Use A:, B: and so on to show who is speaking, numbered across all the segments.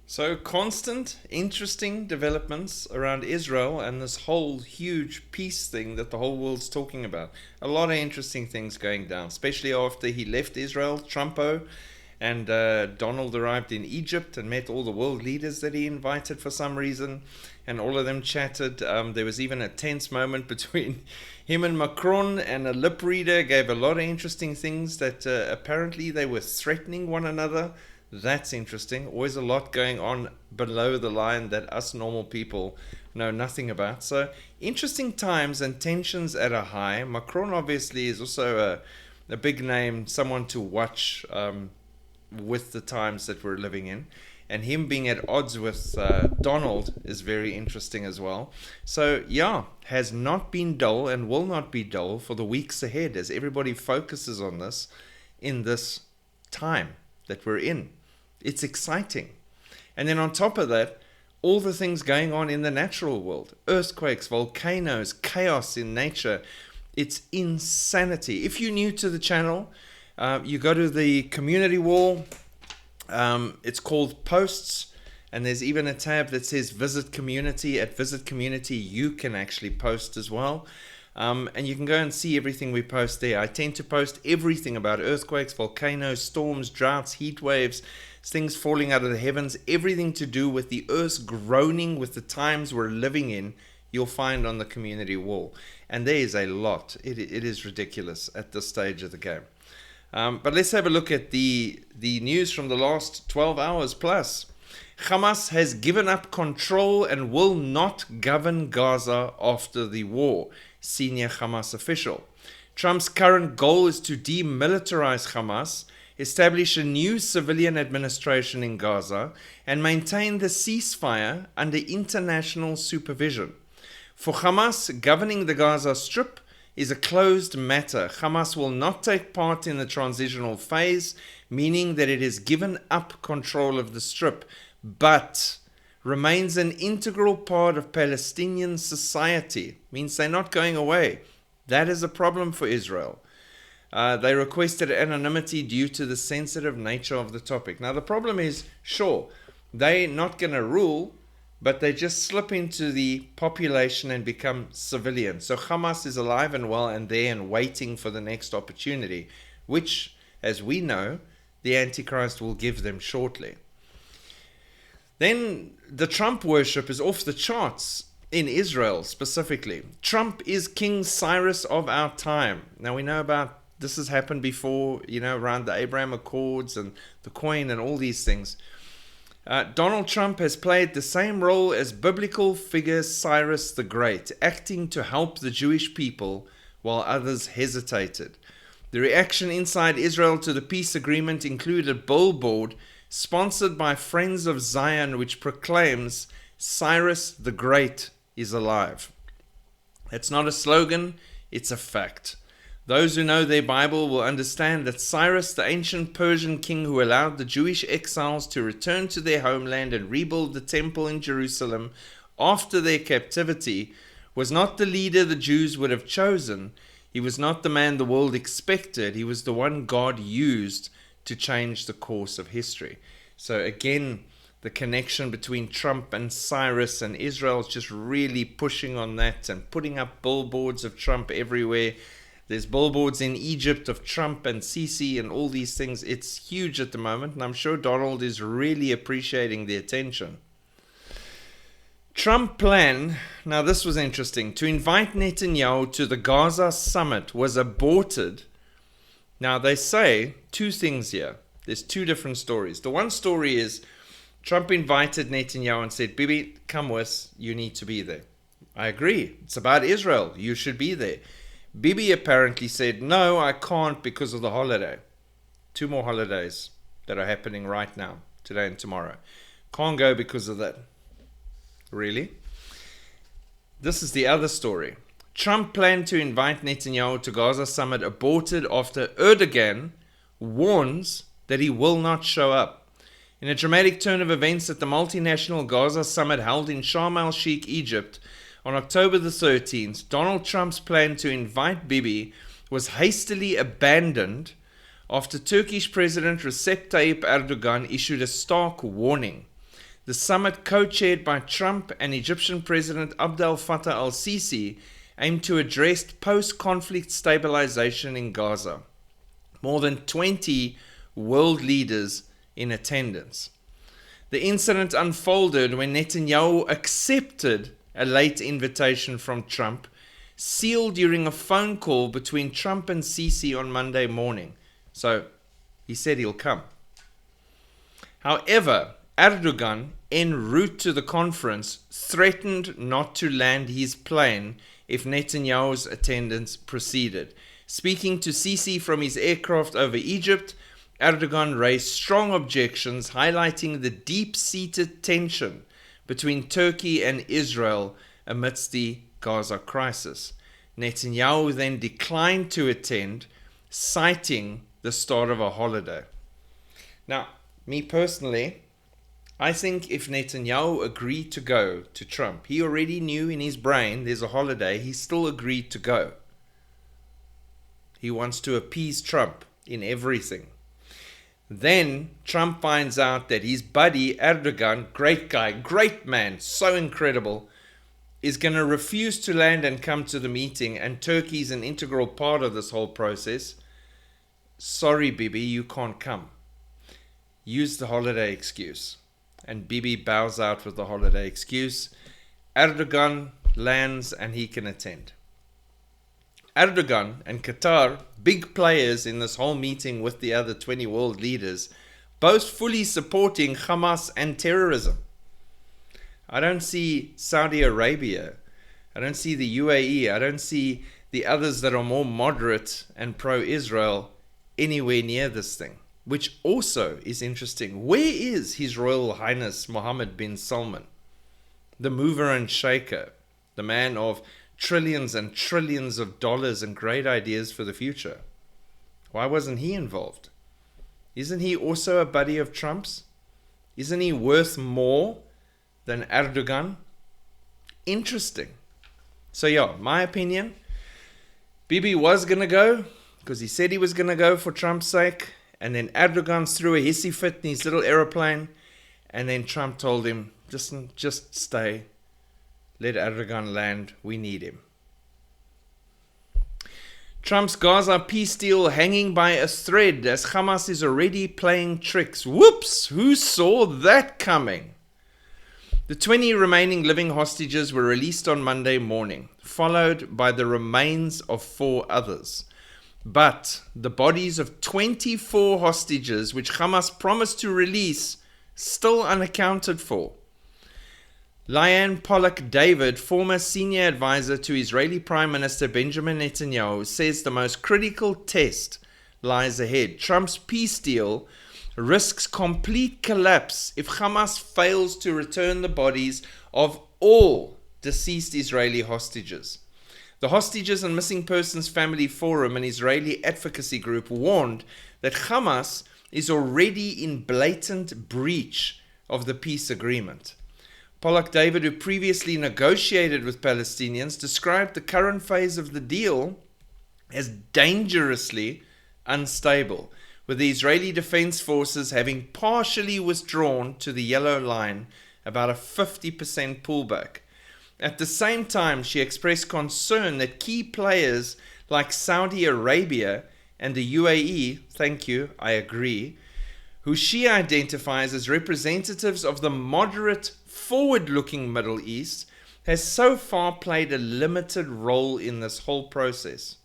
A: So constant, interesting developments around Israel and this whole huge peace thing that the whole world's talking about. A lot of interesting things going down, especially after he left Israel, Trumpo, and Donald arrived in Egypt and met all the world leaders that he invited for some reason, and all of them chatted. There was even a tense moment between him and Macron, and a lip reader gave a lot of interesting things that apparently they were threatening one another. That's interesting. Always a lot going on below the line that us normal people know nothing about. So interesting times and tensions at a high. Macron obviously is also a big name, someone to watch with the times that we're living in. And him being at odds with Donald is very interesting as well. So yeah, has not been dull and will not be dull for the weeks ahead as everybody focuses on this in this time that we're in. It's exciting. And then on top of that, all the things going on in the natural world, earthquakes, volcanoes, chaos in nature. It's insanity. If you're new to the channel, you go to the community wall. It's called posts, and there's even a tab that says visit community. At visit community you can actually post as well. And you can go and see everything we post there. I tend to post everything about earthquakes, volcanoes, storms, droughts, heat waves, things falling out of the heavens, everything to do with the earth's groaning with the times we're living in, you'll find on the community wall. And there is a lot. It is ridiculous at this stage of the game. But let's have a look at the news from the last 12 hours plus. Hamas has given up control and will not govern Gaza after the war. Senior Hamas official. Trump's current goal is to demilitarize Hamas, establish a new civilian administration in Gaza, and maintain the ceasefire under international supervision. For Hamas, governing the Gaza Strip is a closed matter. Hamas will not take part in the transitional phase, meaning that it has given up control of the Strip, but remains an integral part of Palestinian society. Means they're not going away. That is a problem for Israel. They requested anonymity due to the sensitive nature of the topic. Now the problem is, sure, they're not going to rule, but they just slip into the population and become civilians. So Hamas is alive and well and there and waiting for the next opportunity, which, as we know, the Antichrist will give them shortly. Then the Trump worship is off the charts in Israel specifically. Trump is King Cyrus of our time. Now we know about this has happened before, around the Abraham Accords and the coin and all these things. Donald Trump has played the same role as biblical figure Cyrus the Great, acting to help the Jewish people while others hesitated. The reaction inside Israel to the peace agreement included a billboard sponsored by Friends of Zion, which proclaims Cyrus the Great is alive. It's not a slogan, it's a fact. Those who know their Bible will understand that Cyrus, the ancient Persian king who allowed the Jewish exiles to return to their homeland and rebuild the temple in Jerusalem after their captivity, was not the leader the Jews would have chosen. He was not the man the world expected. He was the one God used to change the course of history. So again, the connection between Trump and Cyrus and Israel is just really pushing on that and putting up billboards of Trump everywhere. There's billboards in Egypt of Trump and Sisi and all these things. It's huge at the moment, and I'm sure Donald is really appreciating the attention. Trump plan, now this was interesting, to invite Netanyahu to the Gaza summit was aborted. Now they say two things here. There's two different stories. The one story is Trump invited Netanyahu and said, Bibi, come with, you need to be there. I agree. It's about Israel. You should be there. Bibi apparently said, no, I can't because of the holiday. 2 more holidays that are happening right now, today and tomorrow. Can't go because of that. Really? This is the other story. Trump planned to invite Netanyahu to Gaza summit aborted after Erdogan warns that he will not show up. In a dramatic turn of events at the multinational Gaza summit held in Sharm el-Sheikh, Egypt, on October the 13th, Donald Trump's plan to invite Bibi was hastily abandoned after Turkish President Recep Tayyip Erdogan issued a stark warning. The summit, co-chaired by Trump and Egyptian President Abdel Fattah al-Sisi, aimed to address post-conflict stabilization in Gaza. More than 20 world leaders in attendance. The incident unfolded when Netanyahu accepted a late invitation from Trump, sealed during a phone call between Trump and Sisi on Monday morning. So he said he'll come. However, Erdogan, en route to the conference, threatened not to land his plane if Netanyahu's attendance proceeded. Speaking to Sisi from his aircraft over Egypt, Erdogan raised strong objections, highlighting the deep-seated tension between Turkey and Israel amidst the Gaza crisis. Netanyahu then declined to attend, citing the start of a holiday. Now, me personally, I think if Netanyahu agreed to go to Trump, he already knew in his brain there's a holiday, he still agreed to go. He wants to appease Trump in everything. Then Trump finds out that his buddy Erdogan, great guy, great man, so incredible, is going to refuse to land and come to the meeting, and Turkey is an integral part of this whole process. Sorry, Bibi, you can't come. Use the holiday excuse. And Bibi bows out with the holiday excuse. Erdogan lands and he can attend. Erdogan and Qatar, big players in this whole meeting with the other 20 world leaders, both fully supporting Hamas and terrorism. I don't see Saudi Arabia, I don't see the UAE, I don't see the others that are more moderate and pro-Israel anywhere near this thing, which also is interesting. Where is His Royal Highness Mohammed bin Salman, the mover and shaker, the man of trillions and trillions of dollars and great ideas for the future? Why wasn't he involved? Isn't he also a buddy of Trump's? Isn't he worth more than Erdogan? Interesting. So yeah, my opinion, Bibi was going to go because he said he was going to go for Trump's sake, and then Erdogan threw a hissy fit in his little aeroplane, and then Trump told him, just stay. Let Erdogan land. We need him. Trump's Gaza peace deal hanging by a thread as Hamas is already playing tricks. Whoops! Who saw that coming? The 20 remaining living hostages were released on Monday morning, followed by the remains of 4 others. But the bodies of 24 hostages, which Hamas promised to release, still unaccounted for. Liane Pollock-David, former senior advisor to Israeli Prime Minister Benjamin Netanyahu, says the most critical test lies ahead. Trump's peace deal risks complete collapse if Hamas fails to return the bodies of all deceased Israeli hostages. The Hostages and Missing Persons Family Forum, an Israeli advocacy group, warned that Hamas is already in blatant breach of the peace agreement. Pollock-David, who previously negotiated with Palestinians, described the current phase of the deal as dangerously unstable, with the Israeli Defense Forces having partially withdrawn to the Yellow Line, about a 50% pullback. At the same time, she expressed concern that key players like Saudi Arabia and the UAE, thank you, I agree, who she identifies as representatives of the moderate, forward-looking Middle East, has so far played a limited role in this whole process.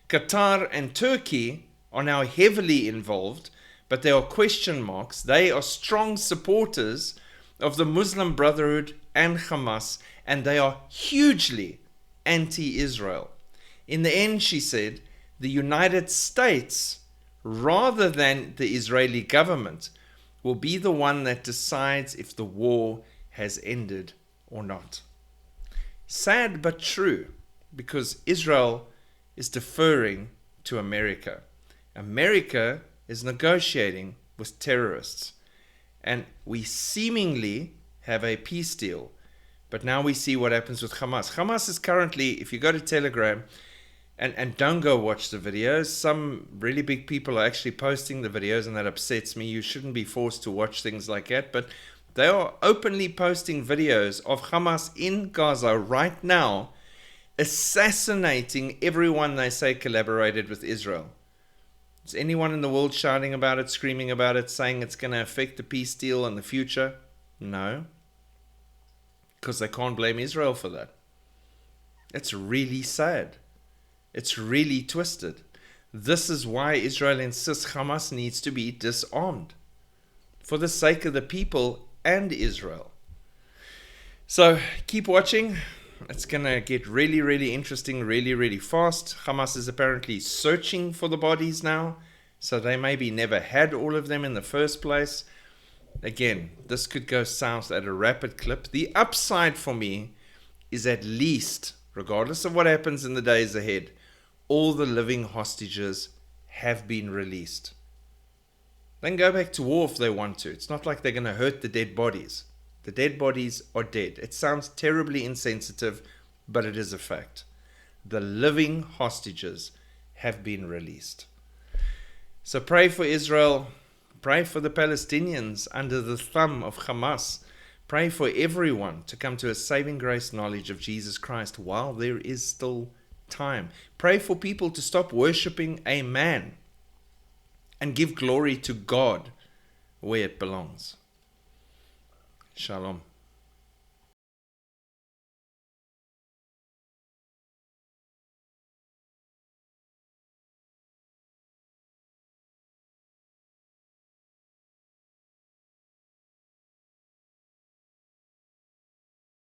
A: Qatar and Turkey are now heavily involved, but there are question marks. They are strong supporters of the Muslim Brotherhood and Hamas, and they are hugely anti-Israel. In the end, she said, the United States, rather than the Israeli government, will be the one that decides if the war has ended or not. Sad but true, because Israel is deferring to America. America is negotiating with terrorists. And we seemingly have a peace deal. But now we see what happens with Hamas. Hamas is currently, if you go to Telegram, and don't go watch the videos. Some really big people are actually posting the videos, and that upsets me. You shouldn't be forced to watch things like that. But They are openly posting videos of Hamas in Gaza right now, assassinating everyone they say collaborated with Israel. Is anyone in the world shouting about it, screaming about it, saying it's going to affect the peace deal in the future? No. Because they can't blame Israel for that. It's really sad. It's really twisted. This is why Israel insists Hamas needs to be disarmed, for the sake of the people and Israel. So keep watching. It's going to get really, really interesting really, really fast. Hamas is apparently searching for the bodies now, so they maybe never had all of them in the first place. Again, this could go south at a rapid clip. The upside for me is, at least, regardless of what happens in the days ahead, all the living hostages have been released. They can go back to war if they want to. It's not like they're going to hurt the dead bodies. The dead bodies are dead. It sounds terribly insensitive, but it is a fact. The living hostages have been released. So pray for Israel. Pray for the Palestinians under the thumb of Hamas. Pray for everyone to come to a saving grace knowledge of Jesus Christ while there is still time. Pray for people to stop worshipping a man and give glory to God where it belongs. Shalom.